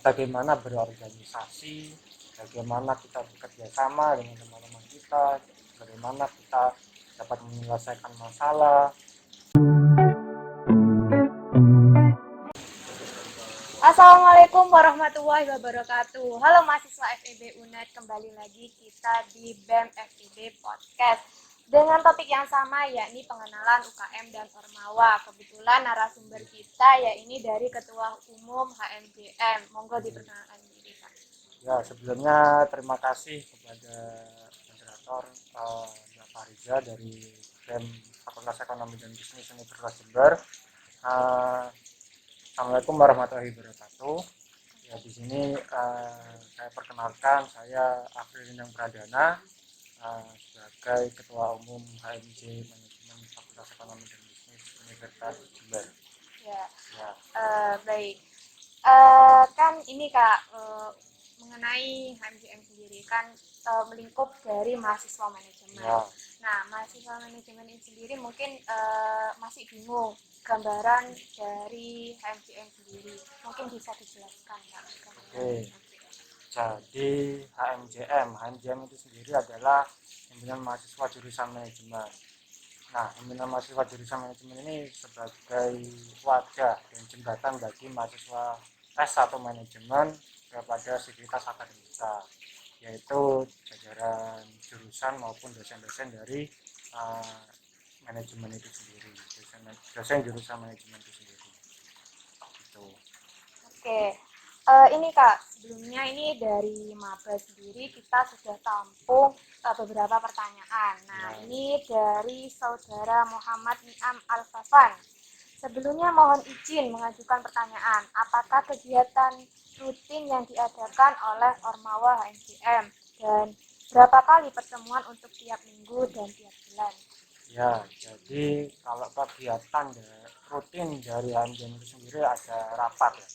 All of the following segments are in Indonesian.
bagaimana berorganisasi, bagaimana kita bekerja sama dengan teman-teman kita, bagaimana kita dapat menyelesaikan masalah. Assalamualaikum warahmatullahi wabarakatuh. Halo mahasiswa FEB UNED, kembali lagi kita di BEM FEB Podcast dengan topik yang sama, yakni pengenalan UKM dan Ormawa. Kebetulan narasumber kita yakni dari Ketua Umum HMJM. Monggo diperkenalkan diri, Pak. Ya, sebelumnya terima kasih kepada moderator Mbak Fariza dari BEM Fakultas Ekonomi dan Bisnis Universitas Jember. Assalamualaikum warahmatullahi wabarakatuh. Ya, di sini saya perkenalkan, saya Afril Lindang Pradana sebagai Ketua Umum HMJ Manajemen Fakultas Ekonomi dan Bisnis Universitas Jember. Ya, Ya, baik. Kan ini Kak, mengenai HMJM sendiri kan melingkup dari mahasiswa manajemen. ya, Nah, mahasiswa manajemen ini sendiri mungkin masih bingung gambaran dari HMJM sendiri. Mungkin bisa dijelaskan, Kak. oke. Jadi HMJM itu sendiri adalah himpunan mahasiswa jurusan manajemen. Nah, himpunan mahasiswa jurusan manajemen ini sebagai wadah dan jembatan bagi mahasiswa S1 manajemen kepada sivitas akademika, yaitu jajaran jurusan maupun dosen-dosen dari uh, manajemen itu sendiri, dosen jurusan manajemen itu sendiri. Gitu. Oke, ini Kak, sebelumnya ini dari maba sendiri kita sudah tampung beberapa pertanyaan. Nah, ini dari saudara Muhammad Niam Al-Fafan. Sebelumnya mohon izin mengajukan pertanyaan, apakah kegiatan rutin yang diadakan oleh Ormawa HMJM dan berapa kali pertemuan untuk tiap minggu dan tiap bulan? Ya, jadi kalau kegiatan rutin dari HMJM itu sendiri ada rapat ya.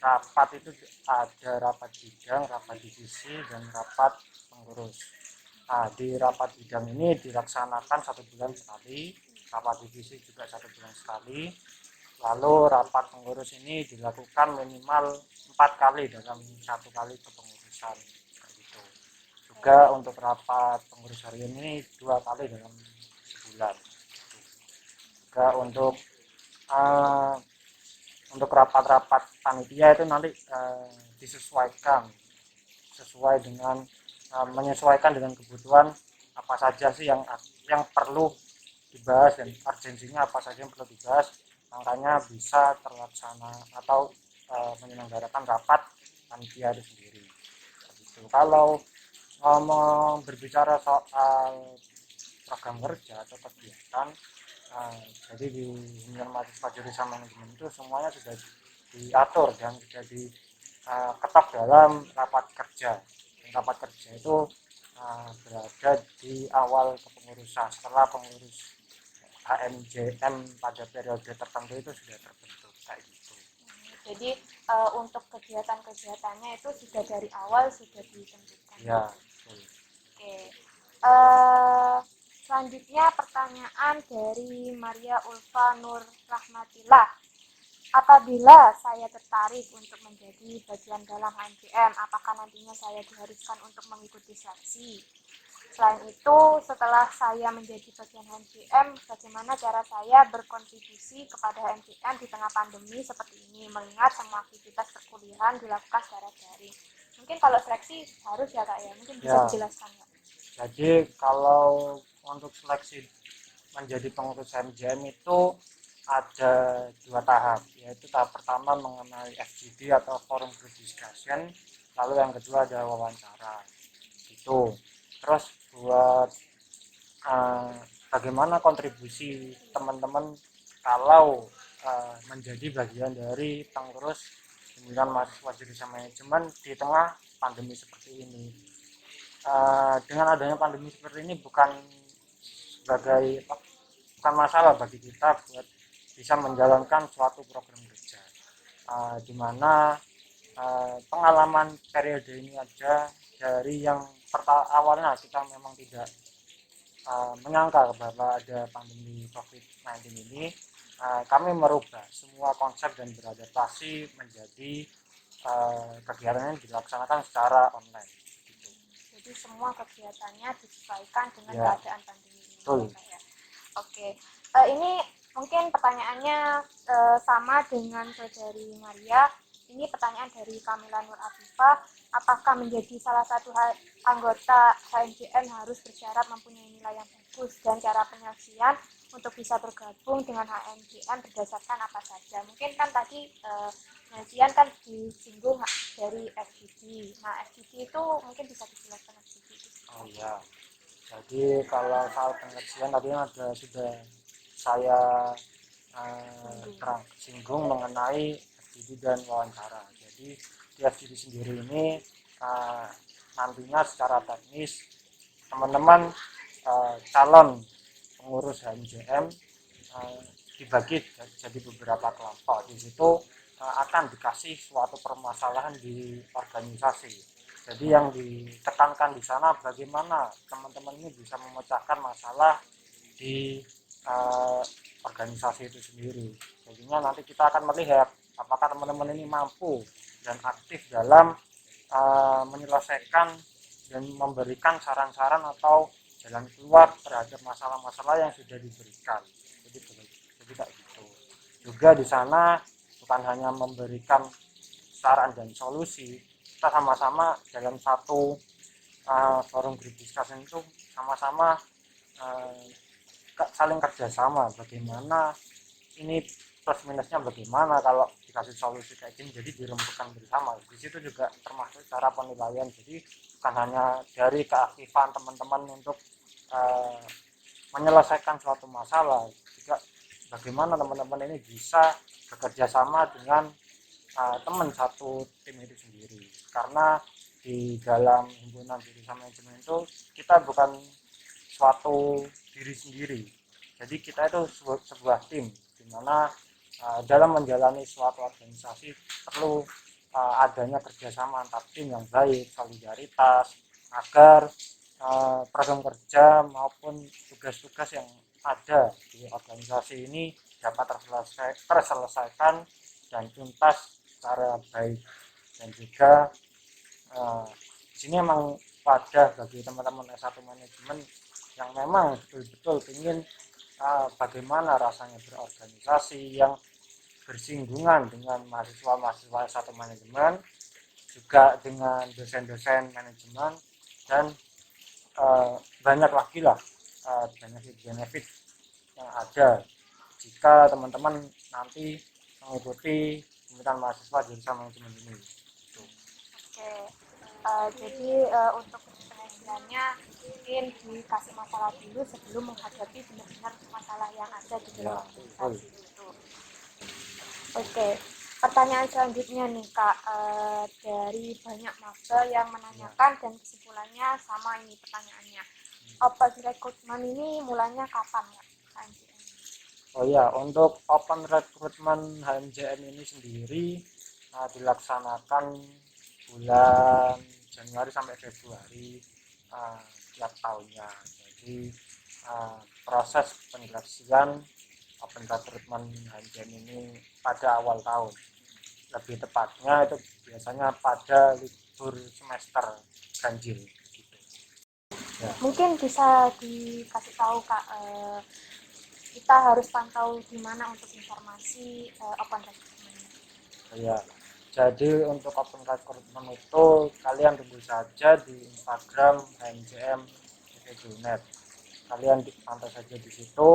Rapat itu ada rapat bidang, rapat divisi, dan rapat pengurus. Nah, di rapat bidang ini dilaksanakan 1 bulan sekali, rapat divisi juga 1 bulan sekali, lalu rapat pengurus ini dilakukan minimal 4 kali dalam 1 kali kepengurusan. Gitu. Juga untuk rapat pengurus harian ini 2 kali dalam sebulan. Juga uh, untuk rapat-rapat panitia itu nanti disesuaikan sesuai dengan menyesuaikan dengan kebutuhan apa saja sih yang perlu dibahas dan urgensinya apa saja yang perlu dibahas, makanya bisa terlaksana atau menyelenggarakan rapat panitia itu sendiri. Gitu. Kalau ngomong berbicara soal program kerja atau kegiatan, jadi di himpunan mahasiswa jurusan manajemen itu semuanya sudah diatur dan sudah diketok dalam rapat kerja. Dan rapat kerja itu berada di awal kepengurusan, setelah pengurus HMJM pada periode tertentu itu sudah terbentuk kayak gitu. Jadi untuk kegiatan-kegiatannya itu sudah dari awal sudah ditentukan. Ya, betul. Oke. Selanjutnya pertanyaan dari Maria Ulfa Nur Rahmatillah. Apabila saya tertarik untuk menjadi bagian dalam HMJM, apakah nantinya saya diharuskan untuk mengikuti seleksi? Selain itu, setelah saya menjadi bagian HMJM, bagaimana cara saya berkontribusi kepada HMJM di tengah pandemi seperti ini, mengingat semua aktivitas perkuliahan dilakukan secara daring? Mungkin kalau seleksi harus ya Kak ya, mungkin bisa dijelaskan Kak. Jadi kalau untuk seleksi menjadi pengurus HMJM itu ada 2 tahap, yaitu tahap pertama mengenai FGD atau forum group discussion, lalu yang kedua ada wawancara. Itu terus buat bagaimana kontribusi teman-teman kalau menjadi bagian dari pengurus himpunan mahasiswa jurusan manajemen di tengah pandemi seperti ini. Dengan adanya pandemi seperti ini bukan masalah bagi kita buat bisa menjalankan suatu program kerja, di mana pengalaman periode ini aja dari yang awalnya kita memang tidak menyangka bahwa ada pandemi COVID-19 ini, kami merubah semua konsep dan beradaptasi menjadi kegiatannya dilaksanakan secara online gitu. Jadi semua kegiatannya disesuaikan dengan Ya, keadaan pandemi ini. betul. Ya. Oke, ini mungkin pertanyaannya sama dengan saudari Maria. Ini pertanyaan dari Kamila Nur Afifah. Apakah menjadi salah satu anggota HMJM harus bersyarat mempunyai nilai yang bagus, dan cara penyeleksian untuk bisa bergabung dengan HMJM berdasarkan apa saja? Mungkin kan tadi penyeleksian kan disinggung dari FGD. Nah, FGD itu mungkin bisa dijelaskan FGD itu. Oh iya, jadi kalau soal penelitian tadi sudah saya singgung mengenai FGD dan wawancara. Jadi di FGD sendiri ini nantinya secara teknis teman-teman calon pengurus HMJM dibagi jadi beberapa kelompok. Di situ akan dikasih suatu permasalahan di organisasi. Jadi yang ditekankan di sana bagaimana teman-teman ini bisa memecahkan masalah di organisasi itu sendiri. Jadinya nanti kita akan melihat apakah teman-teman ini mampu dan aktif dalam menyelesaikan dan memberikan saran-saran atau jalan keluar terhadap masalah-masalah yang sudah diberikan. Jadi kayak gitu. Juga di sana bukan hanya memberikan saran dan solusi, kita sama-sama dalam satu forum group discussion itu sama-sama saling kerjasama bagaimana ini plus minusnya, bagaimana kalau dikasih solusi kayak gini, jadi dirembukan bersama. Di situ juga termasuk cara penilaian, jadi bukan hanya dari keaktifan teman-teman untuk menyelesaikan suatu masalah, juga bagaimana teman-teman ini bisa bekerja sama dengan teman satu tim itu sendiri. Karena di dalam himpunan jurusan manajemen itu kita bukan suatu diri sendiri, jadi kita itu sebuah tim, dimana dalam menjalani suatu organisasi perlu adanya kerjasama antar tim yang baik, solidaritas, agar program kerja maupun tugas-tugas yang ada di organisasi ini dapat terselesaikan dan tuntas secara baik. Dan juga di sini memang wadah bagi teman-teman S1 manajemen yang memang betul-betul ingin bagaimana rasanya berorganisasi yang bersinggungan dengan mahasiswa-mahasiswa S1 manajemen, juga dengan dosen-dosen manajemen, dan banyak lagi lah benefit-benefit yang ada jika teman-teman nanti mengikuti pemilihan mahasiswa jurusan manajemen ini. Oke, jadi untuk penelitiannya mungkin dikasih masalah dulu sebelum menghadapi benar-benar masalah yang ada di dalam organisasi itu. Oke, pertanyaan selanjutnya nih Kak, dari banyak maba yang menanyakan dan kesimpulannya sama ini pertanyaannya. Open recruitment ini mulanya kapan ya? Oh ya, untuk open recruitment HMJM ini sendiri dilaksanakan bulan Januari sampai Februari tiap tahunnya. Jadi proses penyeleksian open recruitment HMJM ini pada awal tahun, lebih tepatnya itu biasanya pada libur semester ganjil gitu. Ya. Mungkin bisa dikasih tahu Kak, kita harus pantau di mana untuk informasi open recruitment. Ya, jadi untuk open recruitment itu kalian tunggu saja di Instagram HMJM.net. Kalian pantau saja di situ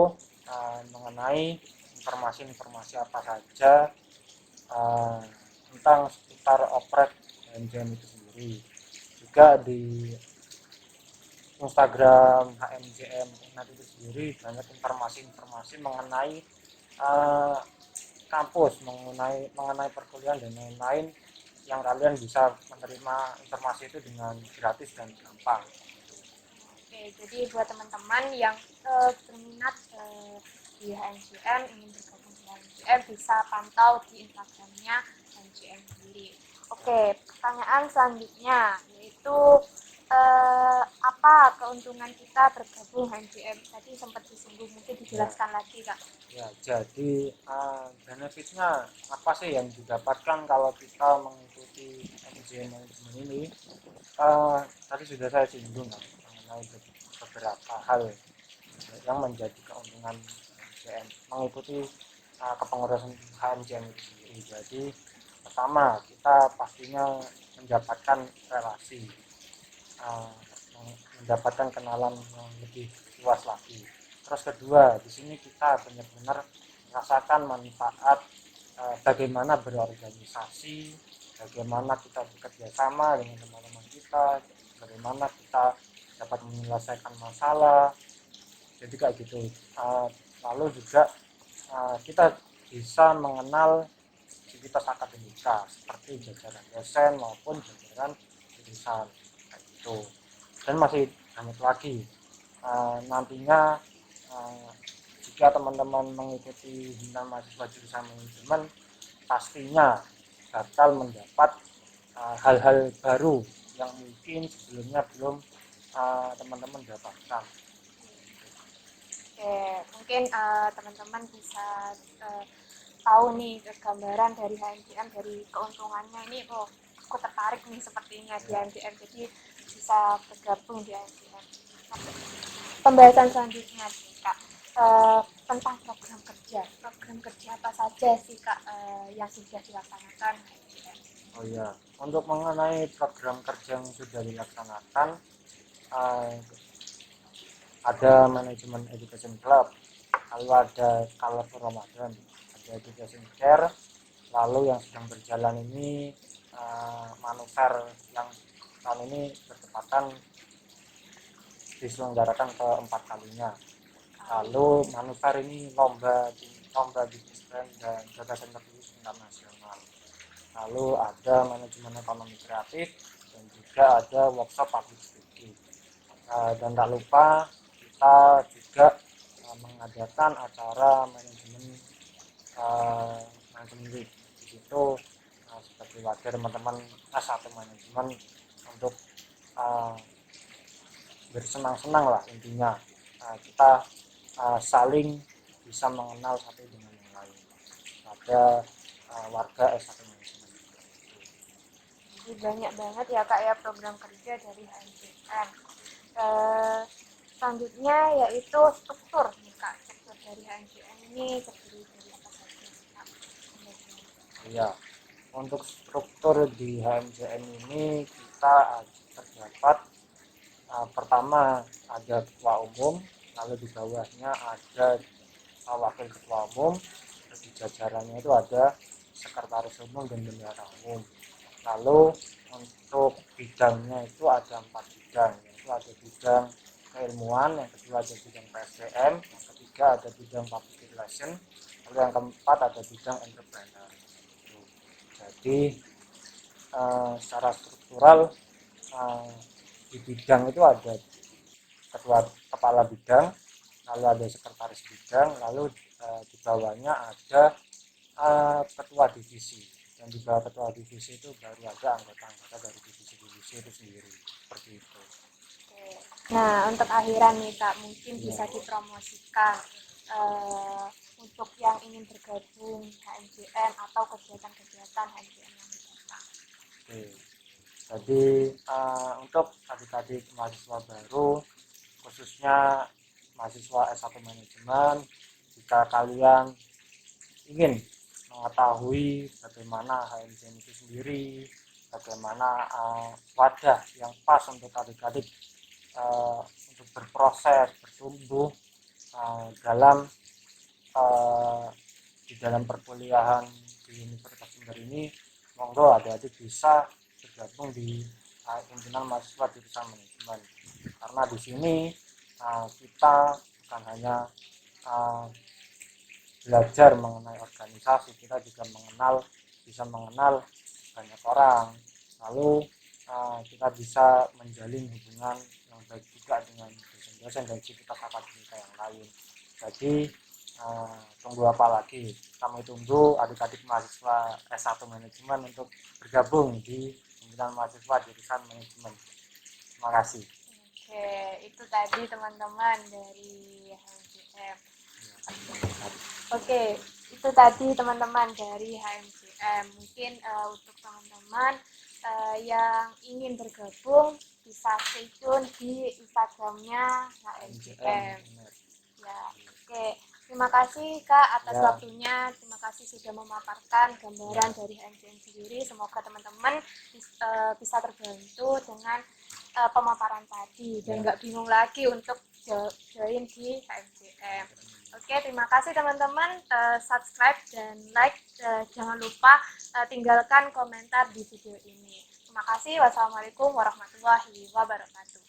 mengenai informasi-informasi apa saja tentang seputar oprek HMJM itu sendiri. Juga di Instagram HMJM nanti itu sendiri banyak informasi-informasi mengenai kampus, mengenai perkuliahan dan lain-lain, yang kalian bisa menerima informasi itu dengan gratis dan gampang. Oke, jadi buat teman-teman yang berminat di HMJM, ingin bergabung di HMJM, bisa pantau di Instagramnya HMJM sendiri. Oke, pertanyaan selanjutnya yaitu apa keuntungan kita bergabung HMJM? Tadi sempat disinggung, mungkin Ya, dijelaskan lagi Kak. ya, jadi benefitnya apa sih yang didapatkan kalau kita mengikuti MJ Management ini? Tadi sudah saya singgung kan, mengenai beberapa hal yang menjadi keuntungan HMJM mengikuti kepengurusan HMJM itu sendiri. Jadi pertama, kita pastinya mendapatkan relasi, uh, mendapatkan kenalan yang lebih luas lagi. Terus kedua, di sini kita benar-benar merasakan manfaat bagaimana berorganisasi, bagaimana kita bekerja sama dengan teman-teman kita, bagaimana kita dapat menyelesaikan masalah. Jadi kayak gitu. Lalu juga kita bisa mengenal aktivitas akademika seperti jajaran dosen maupun jajaran jurusan kayak gitu. Dan masih banyak lagi. Nantinya jika teman-teman mengikuti himpunan mahasiswa jurusan manajemen, pastinya bakal mendapat hal-hal baru yang mungkin sebelumnya belum teman-teman dapatkan. Oke, mungkin teman-teman bisa tahu nih gambaran dari HMJM, dari keuntungannya ini. Oh, aku tertarik nih sepertinya di HMJM, jadi bisa bergabung di HMJM. Nah, pembahasan selanjutnya sih Kak, tentang program kerja. Program kerja apa saja sih Kak yang sudah dilaksanakan HMJM? Oh ya, untuk mengenai program kerja yang sudah dilaksanakan, uh, ada manajemen education club, lalu ada Color Ramadan, ada education care, lalu yang sedang berjalan ini manuver yang tahun ini bertepatan diselenggarakan keempat kalinya. Lalu manuver ini lomba bisnis plan dan gagasan tertulis internasional. Lalu ada manajemen ekonomi kreatif dan juga ada workshop public speaking. Dan tak lupa kita juga mengadakan acara manajemen week. Di situ sebagai wakil teman-teman S1 manajemen untuk bersenang-senang lah intinya. Kita saling bisa mengenal satu dengan yang lain pada warga S1 manajemen. Jadi banyak banget ya Kak ya program kerja dari HMJM. Selanjutnya yaitu struktur nih Kak. Struktur dari HMJM ini terdiri dari apa saja Kak? Iya, untuk struktur di HMJM ini kita terdapat pertama ada ketua umum, lalu di bawahnya ada wakil ketua umum, terus di jajarannya itu ada sekretaris umum dan bendahara umum. Lalu untuk bidangnya itu ada 4 bidang, yaitu ada bidang keilmuan, yang kedua ada bidang PSDM, yang ketiga ada bidang public relation, lalu yang keempat ada bidang entrepreneur. Jadi secara struktural di bidang itu ada kepala bidang, lalu ada sekretaris bidang, lalu di bawahnya ada ketua divisi, dan di bawah ketua divisi itu baru ada anggota-anggota dari divisi-divisi itu sendiri, seperti itu. Nah, untuk akhiran nih Kak, mungkin bisa dipromosikan untuk yang ingin bergabung HMJM atau kegiatan-kegiatan HMJM yang mendatang. Oke. Jadi untuk adik-adik mahasiswa baru, khususnya mahasiswa S1 manajemen, jika kalian ingin mengetahui bagaimana HMJM itu sendiri, bagaimana wadah yang pas untuk adik-adik untuk berproses, bertumbuh dalam di dalam perkuliahan di Universitas Jember ini, monggo adik-adik bisa bergabung di himpunan mahasiswa jurusan manajemen, karena di sini kita bukan hanya belajar mengenai organisasi, kita juga bisa mengenal banyak orang, lalu kita bisa menjalin hubungan yang baik juga dengan dosen-dosen dan sivitas akademika yang lain. Jadi tunggu apa lagi, kami tunggu adik-adik mahasiswa S1 manajemen untuk bergabung di himpunan mahasiswa jurusan manajemen. Terima kasih. Oke, itu tadi teman-teman dari HMJM. Oke, itu tadi teman-teman dari HMJM. Mungkin untuk teman-teman yang ingin bergabung bisa stay tune di Instagramnya HMJM. Ya, oke. Terima kasih Kak atas Ya. waktunya. Terima kasih sudah memaparkan gambaran dari HMJM sendiri. Semoga teman-teman bisa terbantu dengan pemaparan tadi dan nggak bingung lagi untuk join di HMJM. Oke, terima kasih teman-teman. Subscribe dan like. Jangan lupa tinggalkan komentar di video ini. Terima kasih. Wassalamualaikum warahmatullahi wabarakatuh.